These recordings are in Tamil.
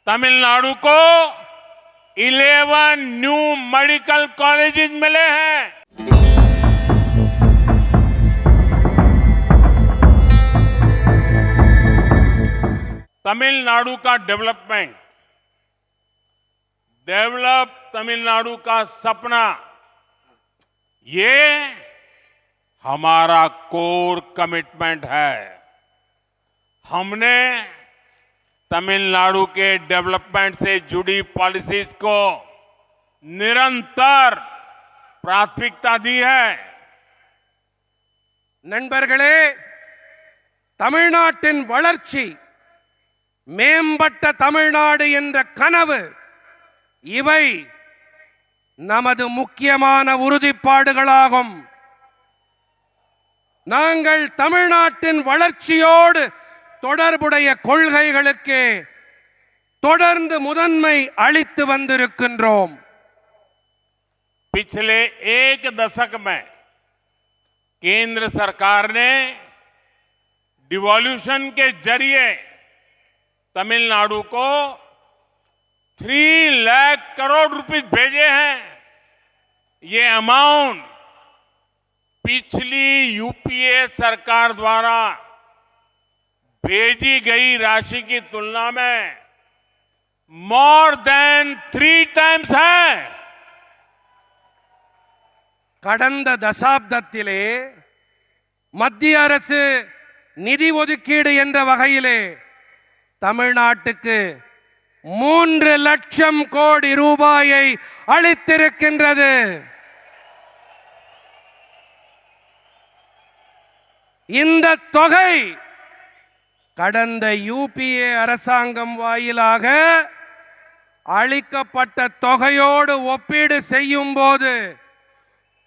तमिलनाडु को 11 न्यू मेडिकल कॉलेजेस मिले हैं। तमिलनाडु का डेवलपमेंट, डेवलप तमिलनाडु का सपना, ये हमारा कोर कमिटमेंट है। हमने तमिलनाडु के डेवलपमेंट से जुड़ी पॉलिसीज को निरंतर प्राथमिकता दी है। நண்பர்களே, தமிழ்நாட்டின் வளர்ச்சி, மேம்பட்ட தமிழ்நாடு என்ற கனவு, இவை நமது முக்கியமான உறுதிப்பாடுகளாகும். நாங்கள் தமிழ்நாட்டின் வளர்ச்சியோடு தொடர்புடைய கொள்கைகளுக்கு தொடர்ந்து முதன்மை அளித்து வந்திருக்கின்றோம். पिछले एक दशक में केंद्र सरकार ने डिवॉल्यूशन के जरिए तमिलनाडु को 3 लाख करोड़ रुपए भेजे हैं। ये अमाउंट पिछली यूपीए सरकार द्वारा भेजी गई राशि की तुलना में मोर देन 3 टाइम्स है। கடந்த தசாப்தத்திலே மத்திய அரசு நிதி ஒதுக்கீடு என்ற வகையிலே தமிழ்நாட்டுக்கு 3 லட்சம் கோடி ரூபாயை அளித்திருக்கின்றது. இந்த தொகை கடந்த யூபிஏ அரசாங்கம் வாயிலாக அளிக்கப்பட்ட தொகையோடு ஒப்பீடு செய்யும் போது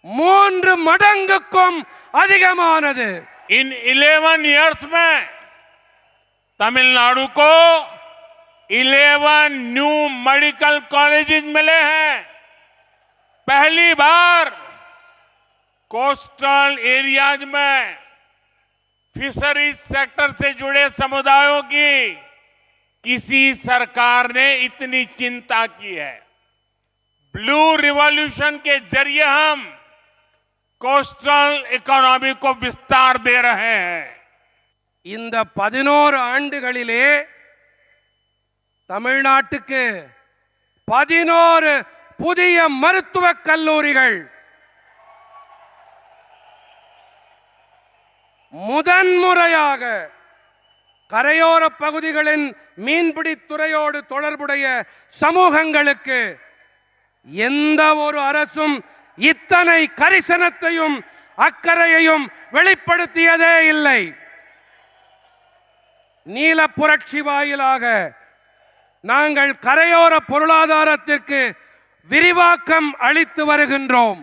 3 மடங்குக்கும் அதிகமானது. इन 11 इयर्स में तमिलनाडु को 11 न्यू मेडिकल कॉलेजेस मिले हैं। पहली बार कोस्टल एरियाज में फिशरीज सेक्टर से जुड़े समुदायों की किसी सरकार ने इतनी चिंता की है। ब्लू रिवॉल्यूशन के जरिए हम कोस्टल इकोनॉमी को विस्तार दे रहे हैं। இந்த 11 ஆண்டுகளிலே தமிழ்நாட்டுக்கு 11 புதிய மருத்துவக் கல்லூரிகள், முதன்முறையாக கரையோர பகுதிகளின் மீன்பிடித்துறையோடு தொடர்புடைய சமூகங்களுக்கு எந்த ஒரு அரசும் இத்தனை கரிசனத்தையும் அக்கறையையும் வெளிப்படுத்தியதே இல்லை. நீல புரட்சி வாயிலாக நாங்கள் கரையோர பொருளாதாரத்திற்கு விரிவாக்கம் அளித்து வருகின்றோம்.